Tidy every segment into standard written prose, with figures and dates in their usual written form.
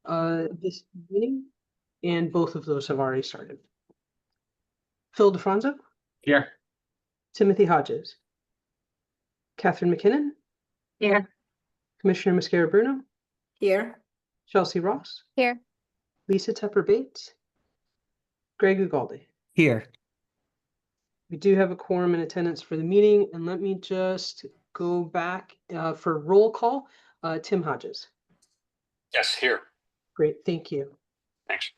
this meeting, and both of those have already started. Phil DeFranzo, Here. Timothy Hodges, Catherine McKinnon, Here. Commissioner Mascara-Bruno, Here. Chelsea Ross, Here. Lisa Tepper Bates, Greg Ugalde. Here. We do have a quorum in attendance for the meeting, and let me just go back for roll call. Tim Hodges. Yes, here. Great, thank you. Thanks.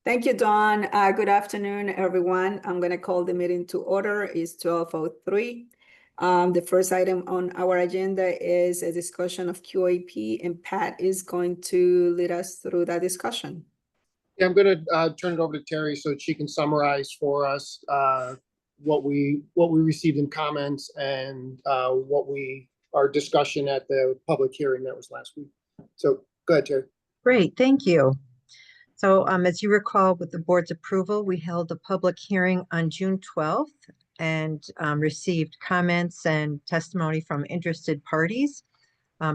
Thank you, Dawn. Good afternoon, everyone. I'm going to call the meeting to order. It's 12:03. The first item on our agenda is a discussion of QAP, and Pat is going to lead us through that discussion. Yeah, I'm going to turn it over to Terry so that she can summarize for us what we received in comments and our discussion at the public hearing that was last week. So go ahead, Terry. Great, thank you. So as you recall, with the board's approval, we held a public hearing on June 12th and received comments and testimony from interested parties,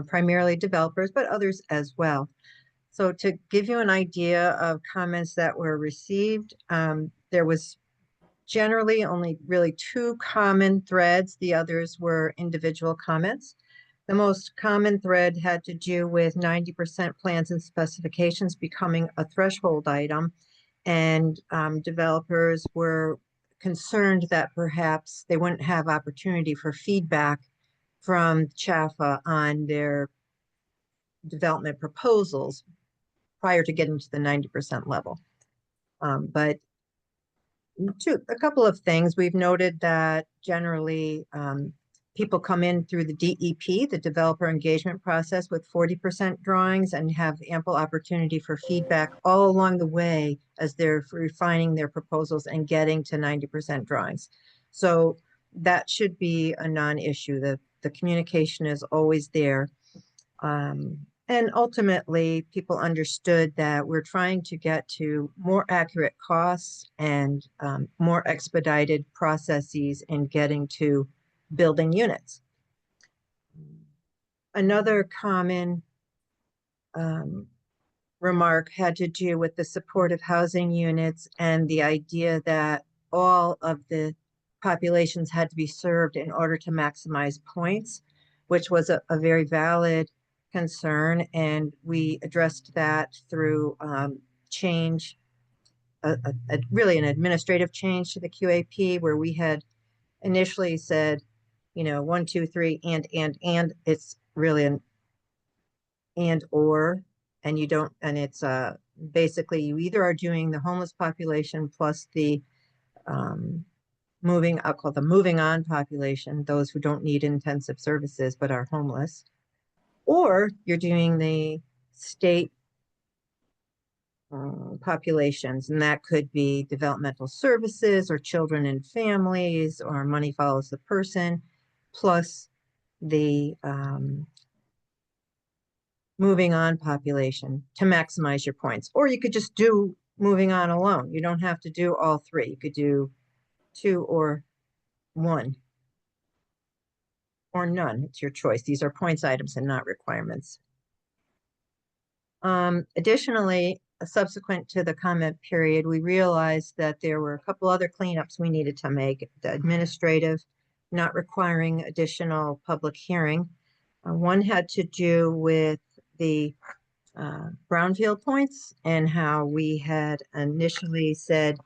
primarily developers, but others as well. So to give you an idea of comments that were received, there was generally only really two common threads. The others were individual comments. The most common thread had to do with 90% plans and specifications becoming a threshold item, and developers were concerned that perhaps they wouldn't have opportunity for feedback from CHFA on their development proposals prior to getting to the 90% level. But a couple of things. We've noted that generally people come in through the DEP, the developer engagement process, with 40% drawings and have ample opportunity for feedback all along the way as they're refining their proposals and getting to 90% drawings. So that should be a non-issue. The communication is always there. And ultimately, people understood that we're trying to get to more accurate costs and more expedited processes in getting to building units. Another common remark had to do with the supportive housing units and the idea that all of the populations had to be served in order to maximize points, which was a very valid concern, and we addressed that through change, really an administrative change to the QAP, where we had initially said, 1, 2, 3, and it's really an and or, and you don't, and it's basically you either are doing the homeless population plus the I'll call the moving on population, those who don't need intensive services but are homeless, or you're doing the state populations, and that could be developmental services or children and families or money follows the person, plus the moving on population to maximize your points. Or you could just do moving on alone. You don't have to do all three. You could do 2 or 1 or none. It's your choice. These are points items and not requirements. Additionally, subsequent to the comment period, we realized that there were a couple other cleanups we needed to make. The administrative, not requiring additional public hearing. One had to do with the brownfield points and how we had initially said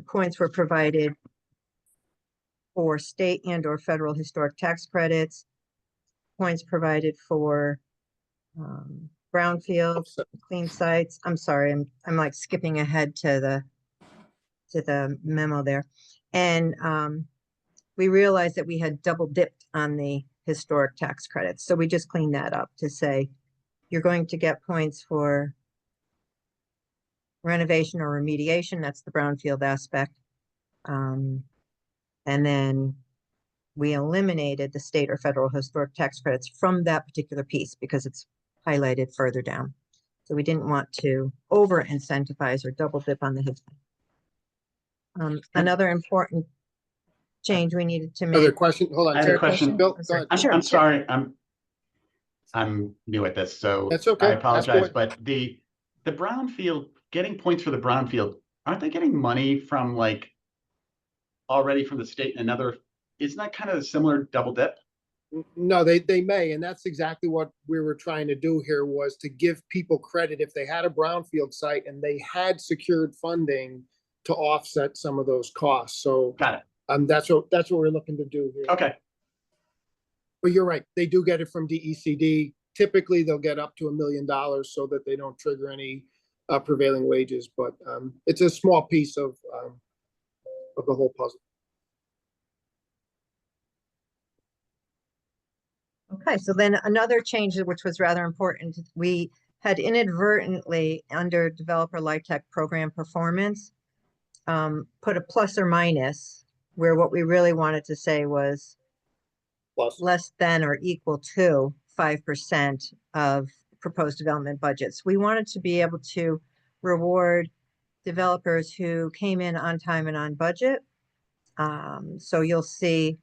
points were provided for state and or federal historic tax credits, points provided for brownfields, clean sites. I'm sorry, I'm like skipping ahead to the memo there. And we realized that we had double dipped on the historic tax credits. So we just cleaned that up to say, you're going to get points for renovation or remediation. That's the brownfield aspect. And then we eliminated the state or federal historic tax credits from that particular piece because it's highlighted further down. So we didn't want to over incentivize or double dip on the HISP. Another important change we needed to make. Other question? Hold on. I have a question. Bill, go ahead. I'm sorry. I'm new at this, so That's okay. I Ask apologize, away. but the brownfield, getting points for the brownfield, aren't they getting money from like already from the state and another, isn't that kind of a similar double dip? No, they may, and that's exactly what we were trying to do here, was to give people credit if they had a brownfield site and they had secured funding to offset some of those costs. So Got it. that's what we're looking to do here. Okay. But you're right, they do get it from DECD. Typically, they'll get up to $1 million so that they don't trigger any prevailing wages. But it's a small piece of the whole puzzle. Okay, so then another change, which was rather important, we had inadvertently under developer LIHTC program performance, put a plus or minus, where what we really wanted to say was Plus, less than or equal to 5% of proposed development budgets. We wanted to be able to reward developers who came in on time and on budget. So you'll see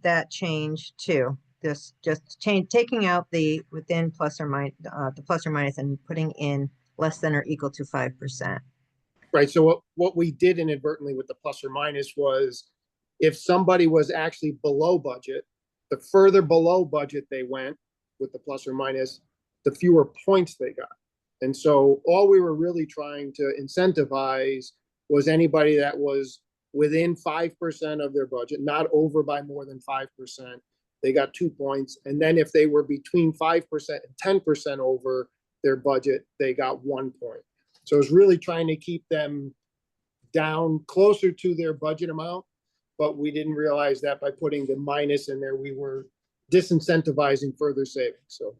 that change too. This just change, taking out the within plus or minus, the plus or minus, and putting in less than or equal to 5%. right. So what we did inadvertently with the plus or minus was, if somebody was actually below budget, the further below budget they went with the plus or minus, the fewer points they got. And so all we were really trying to incentivize was anybody that was within 5% of their budget, not over by more than 5%. They got 2 points. And then if they were between 5% and 10% over their budget, they got 1 point. So it's really trying to keep them down closer to their budget amount. But we didn't realize that by putting the minus in there, we were disincentivizing further savings. So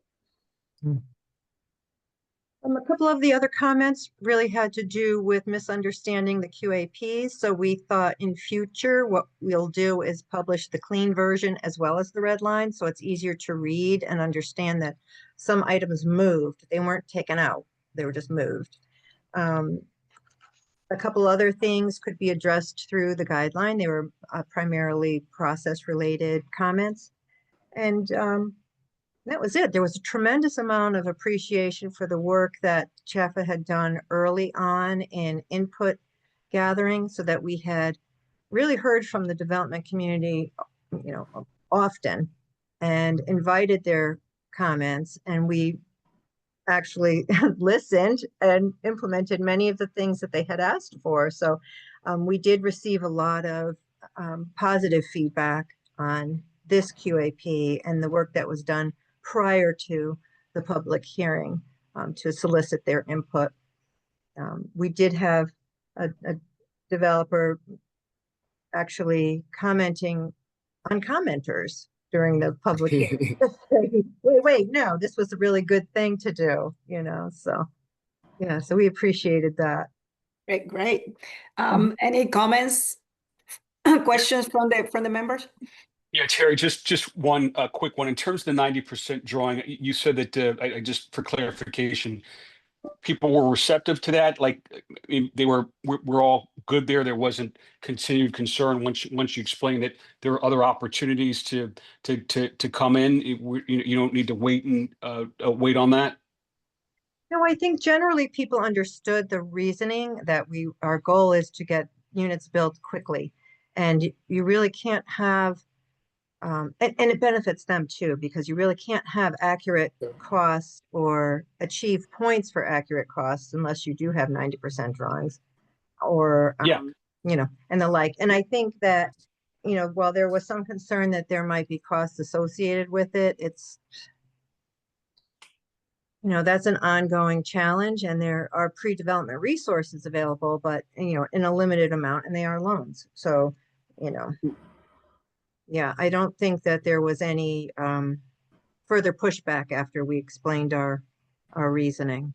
A couple of the other comments really had to do with misunderstanding the QAPs. So we thought in future, what we'll do is publish the clean version as well as the red line. So it's easier to read and understand that some items moved. They weren't taken out. They were just moved. A couple other things could be addressed through the guideline. They were primarily process-related comments. And that was it. There was a tremendous amount of appreciation for the work that CHFA had done early on in input gathering, so that we had really heard from the development community, often, and invited their comments. And we actually listened and implemented many of the things that they had asked for. So we did receive a lot of positive feedback on this QAP and the work that was done prior to the public hearing to solicit their input. We did have a developer actually commenting on commenters during the public hearing. Wait, no, this was a really good thing to do, so yeah, so we appreciated that. Great. Any comments, questions from the members? Yeah, Terry, just one quick one. In terms of the 90% drawing, you said that I just for clarification, people were receptive to that. Like, I mean, we're all good there. There wasn't continued concern once you explained that there are other opportunities to come in. You don't need to wait wait on that. No, I think generally people understood the reasoning that our goal is to get units built quickly, and you really can't have. And it benefits them too, because you really can't have accurate costs or achieve points for accurate costs unless you do have 90% drawings or, and the like. And I think that, while there was some concern that there might be costs associated with it, it's, that's an ongoing challenge, and there are pre-development resources available, but, in a limited amount, and they are loans. So, yeah, I don't think that there was any further pushback after we explained our reasoning.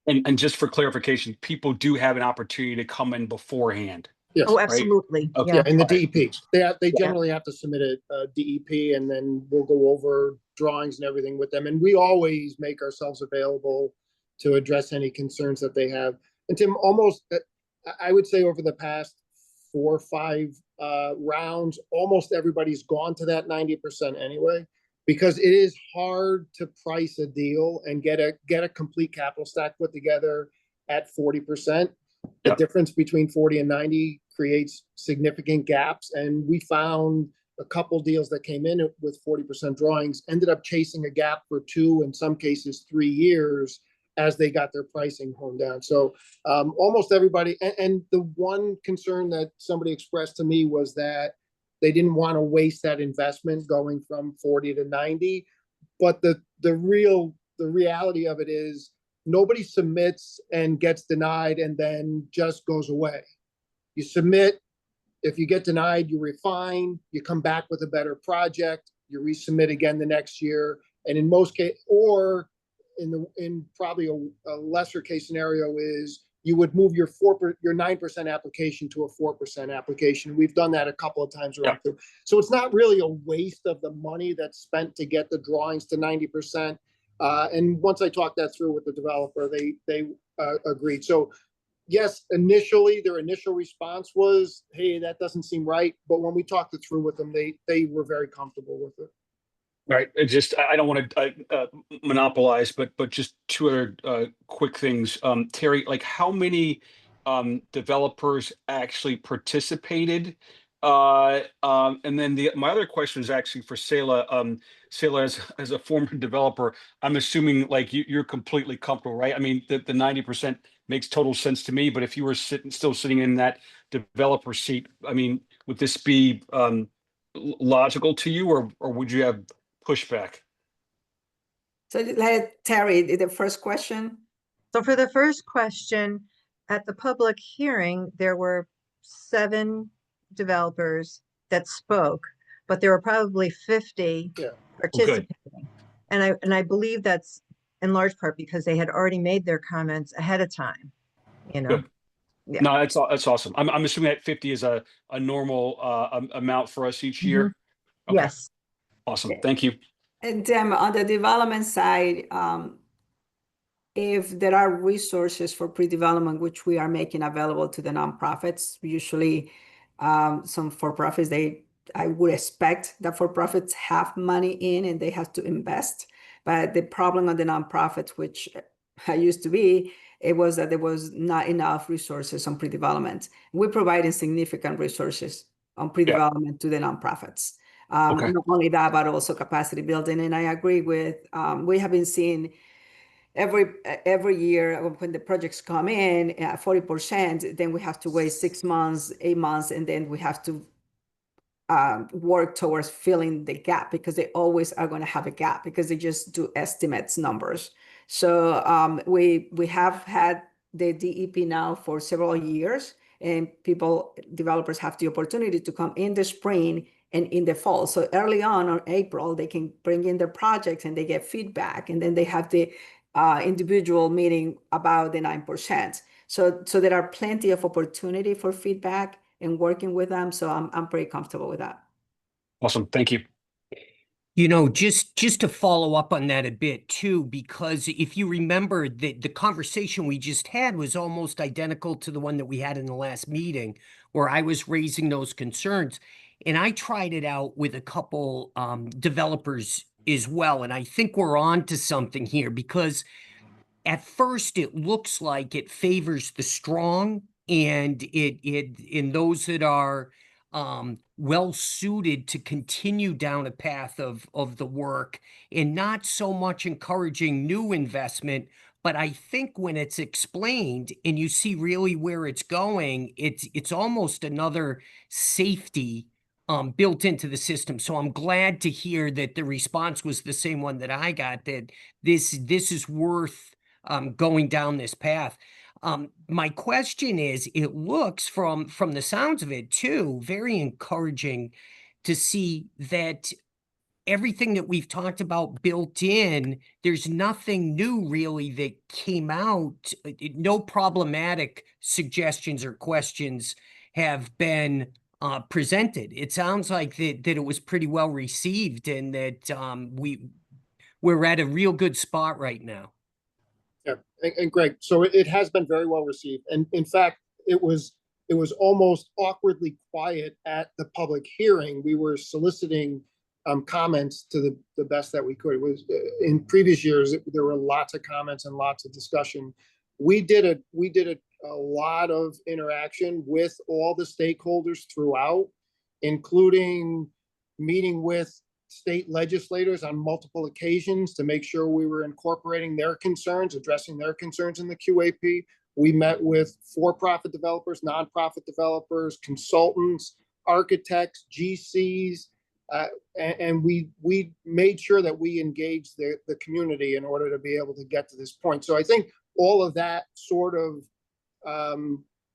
And just for clarification, people do have an opportunity to come in beforehand. yes. Oh, absolutely. Okay. Yeah, in the Right. DEP. They generally have to submit a DEP, and then we'll go over drawings and everything with them. And we always make ourselves available to address any concerns that they have. And Tim, almost, I would say over the past 4 or 5 rounds, almost everybody's gone to that 90% anyway. because it is hard to price a deal and get a complete capital stack put together at 40%. The difference between 40 and 90 creates significant gaps. And we found a couple deals that came in with 40% drawings, ended up chasing a gap for 2, in some cases 3 years, as they got their pricing honed down. So almost everybody, and the one concern that somebody expressed to me was that they didn't want to waste that investment going from 40 to 90. But the reality of it is nobody submits and gets denied and then just goes away. You submit, if you get denied, you refine, you come back with a better project, you resubmit again the next year. And in most cases, or in probably a lesser case scenario, is you would move your 9% application to a 4% application. We've done that a couple of times around too. So it's not really a waste of the money that's spent to get the drawings to 90%. And once I talked that through with the developer, they agreed. So yes, initially their initial response was, "Hey, that doesn't seem right." But when we talked it through with them, they were very comfortable with it. Right. It just, I don't want to monopolize, but just 2 other quick things. Terry, like how many developers actually participated? And then my other question is actually for Selah. Selah, as a former developer, I'm assuming like you're completely comfortable, right? I mean, the 90% makes total sense to me. But if you were still sitting in that developer seat, I mean, would this be logical to you, or would you have pushback? So let Terry, the first question. So for the first question, at the public hearing, there were 7 developers that spoke, but there were probably 50 participating. And I believe that's in large part because they had already made their comments ahead of time, you know. Good. Yeah. No, that's awesome. I'm assuming that 50 is a normal amount for us each year. Okay. Yes. Awesome. Thank you. And on the development side, if there are resources for pre-development, which we are making available to the nonprofits, usually some for-profits, I would expect that for-profits have money in and they have to invest. But the problem of the nonprofits, which I used to be, it was that there was not enough resources on pre-development. We're providing significant resources on pre-development to the nonprofits. Not only that, but also capacity building. And I agree with, we have been seeing every year when the projects come in at 40%, then we have to wait 6 months, 8 months, and then we have to work towards filling the gap, because they always are going to have a gap because they just do estimates numbers. So we have had the DEP now for several years, and developers have the opportunity to come in the spring and in the fall. So early on April, they can bring in their projects and they get feedback, and then they have the individual meeting about the 9%. So there are plenty of opportunity for feedback and working with them. So I'm pretty comfortable with that. Awesome. Thank you. You know, just to follow up on that a bit too, because if you remember, the conversation we just had was almost identical to the one that we had in the last meeting, where I was raising those concerns. And I tried it out with a couple developers as well. And I think we're on to something here, because at first it looks like it favors the strong and in those that are well suited to continue down a path of the work, and not so much encouraging new investment. But I think when it's explained and you see really where it's going, it's almost another safety built into the system. So I'm glad to hear that the response was the same one that I got, that this is worth going down this path. My question is, it looks from the sounds of it too, very encouraging to see that everything that we've talked about built in, there's nothing new really that came out. No problematic suggestions or questions have been presented. It sounds like that it was pretty well received, and that we're at a real good spot right now. Yeah, and Greg, so it has been very well received, and in fact, it was almost awkwardly quiet at the public hearing. We were soliciting comments to the best that we could. It was in previous years, there were lots of comments and lots of discussion. We did a lot of interaction with all the stakeholders throughout, including meeting with state legislators on multiple occasions to make sure we were incorporating their concerns, addressing their concerns in the QAP. We met with for-profit developers, nonprofit developers, consultants, architects, GCs, and we made sure that we engaged the community in order to be able to get to this point. So I think all of that sort of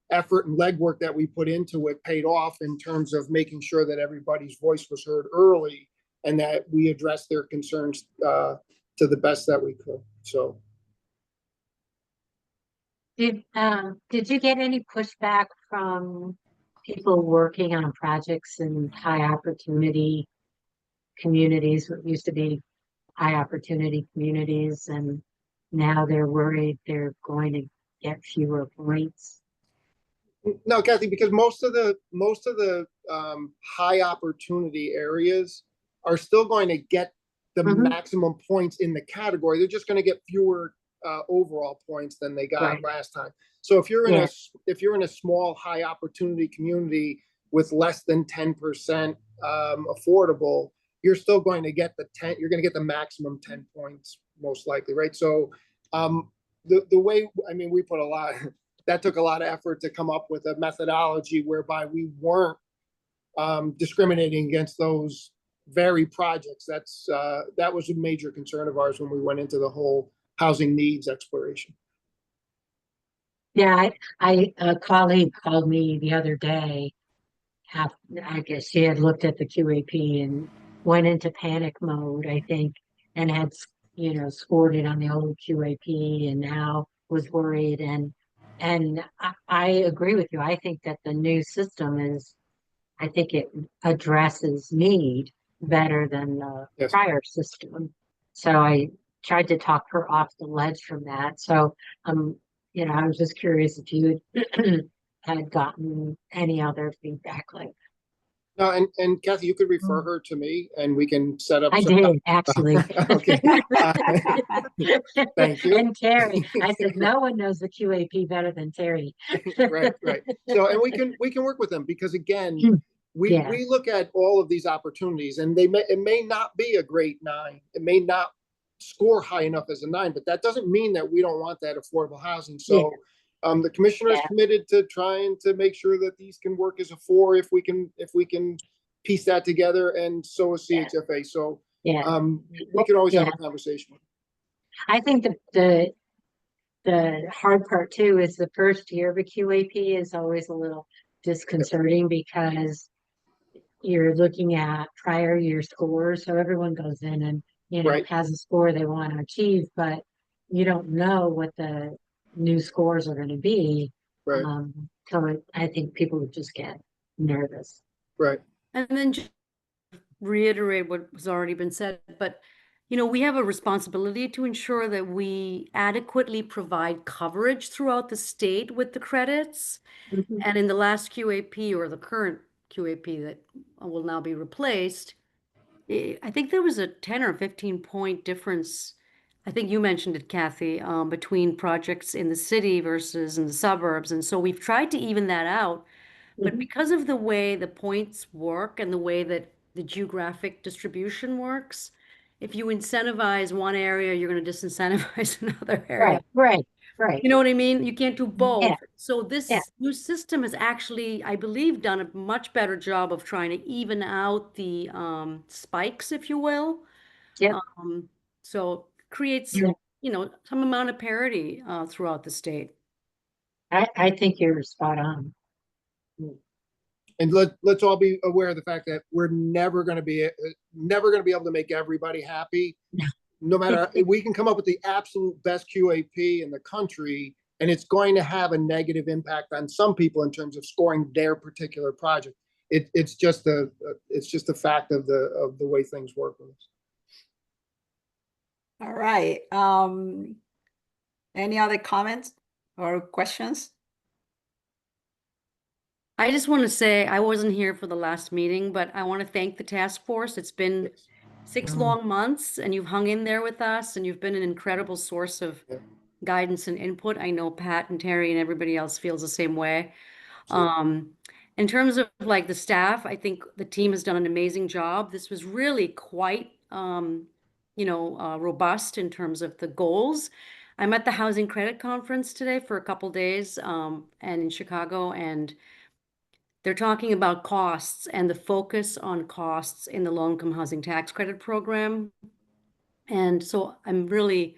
effort and legwork that we put into it paid off in terms of making sure that everybody's voice was heard early and that we addressed their concerns to the best that we could. So. Did you get any pushback from people working on projects in high opportunity communities, what used to be high opportunity communities, and now they're worried they're going to get fewer points? No, Kathy, because most of the high opportunity areas are still going to get the maximum points in the category. They're just going to get fewer overall points than they got last time. So if you're in a small high opportunity community with less than 10% affordable, you're still going to get you're going to get the maximum 10 points most likely, right? So the way, I mean, we put that took a lot of effort to come up with a methodology whereby we weren't discriminating against those very projects. That was a major concern of ours when we went into the whole housing needs exploration. Yeah, a colleague called me the other day. I guess she had looked at the QAP and went into panic mode, I think, and had, scored it on the old QAP and now was worried. And I agree with you. I think that the new system I think it addresses need better than the prior system. So I tried to talk her off the ledge from that. So, I was just curious if you had gotten any other feedback like that. No, and Kathy, you could refer her to me and we can set up. I did, actually. Okay. Thank you. And Terry, I said, no one knows the QAP better than Terry. Right. So, and we can work with them because again, we look at all of these opportunities and it may not be a great 9. It may not score high enough as a 9, but that doesn't mean that we don't want that affordable housing. So the commissioner is committed to trying to make sure that these can work as a 4 if we can piece that together, and so is CHFA. So we can always have a conversation. I think the hard part too is the first year of a QAP is always a little disconcerting because you're looking at prior year scores. So everyone goes in and has a score they want to achieve, but you don't know what the new scores are going to be. Right. So I think people would just get nervous. Right. And then just reiterate what has already been said, but we have a responsibility to ensure that we adequately provide coverage throughout the state with the credits. And in the last QAP, or the current QAP that will now be replaced, I think there was a 10 or 15 point difference. I think you mentioned it, Kathy, between projects in the city versus in the suburbs. And so we've tried to even that out. But because of the way the points work and the way that the geographic distribution works, if you incentivize one area, you're going to disincentivize another area. Right. You know what I mean? You can't do both. Yeah. So this new system has actually, I believe, done a much better job of trying to even out the spikes, if you will. Yep. So creates, some amount of parity throughout the state. I think you're spot on. And let's all be aware of the fact that we're never going to be able to make everybody happy. No matter, we can come up with the absolute best QAP in the country, and it's going to have a negative impact on some people in terms of scoring their particular project. It's just a fact of the way things work with us. All right. Any other comments or questions? I just want to say, I wasn't here for the last meeting, but I want to thank the task force. It's been 6 Mm. long months and you've hung in there with us and you've been an incredible source of Yeah. guidance and input. I know Pat and Terry and everybody else feels the same way. Sure. In terms of like the staff, I think the team has done an amazing job. This was really quite, robust in terms of the goals. I'm at the Housing Credit Conference today for a couple days, and in Chicago, and they're talking about costs and the focus on costs in the low-income housing tax credit program. And so I'm really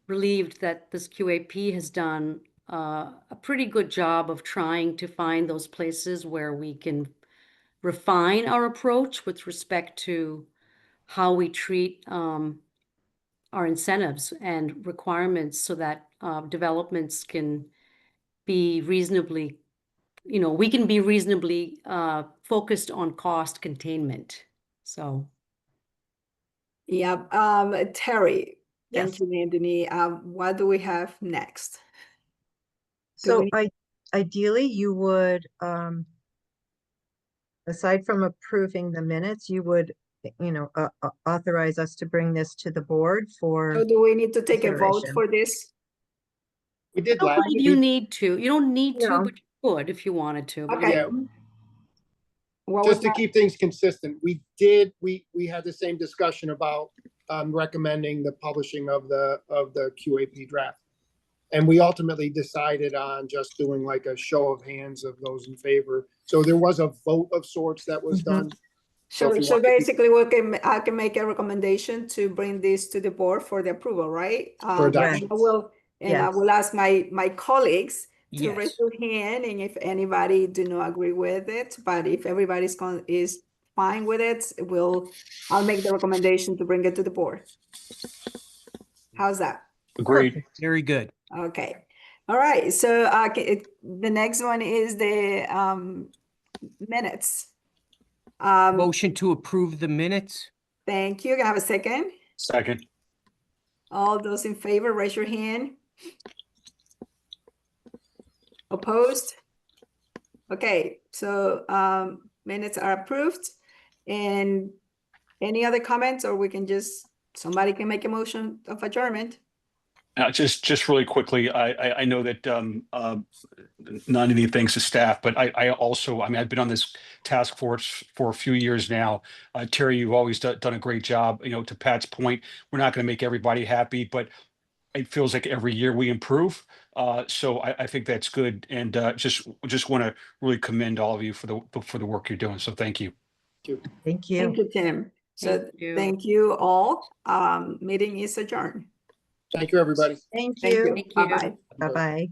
relieved that this QAP has done a pretty good job of trying to find those places where we can refine our approach with respect to how we treat our incentives and requirements so that developments can be reasonably, we can be reasonably focused on cost containment. So. Yeah, Terry, Yes. thank you, Nandini. What do we have next? Do So we- ideally, you would, aside from approving the minutes, you would, authorize us to bring this to the board for, So do we need to take a vote consideration. for this? We I did don't last. believe you need to. You don't need to, No. but you could if you wanted to. But you Okay. Yeah, What was just to that? keep things consistent, we had the same discussion about recommending the publishing of the QAP draft. And we ultimately decided on just doing like a show of hands of those in favor. So there was a vote of sorts that was Mhm. done. So if So, you so want to keep- basically, I can make a recommendation to bring this to the board for the approval, right? For adoption. I will ask my colleagues to raise Yes. their hand, and if anybody do not agree with it, but if everybody's is fine with it, I'll make the recommendation to bring it to the board. How's that? Agreed. Perfect. Very good. Okay. All right. So the next one is the minutes. Motion to approve the minutes? Thank you. Can I have a second? Second. All those in favor, raise your hand. Opposed? Okay, so minutes are approved. And any other comments, or we can somebody can make a motion of adjournment? Just really quickly, I know that none of the things to staff, but I also, I've been on this task force for a few years now. Terry, you've always done a great job. To Pat's point, we're not going to make everybody happy, but it feels like every year we improve. So I think that's good, and just want to really commend all of you for the work you're doing. So thank you. Thank you. Thank you, Tim. So Thank you. thank you all. Meeting is adjourned. Thank you, everybody. Thank Thank you. you. Thank you. Bye-bye. Bye-bye.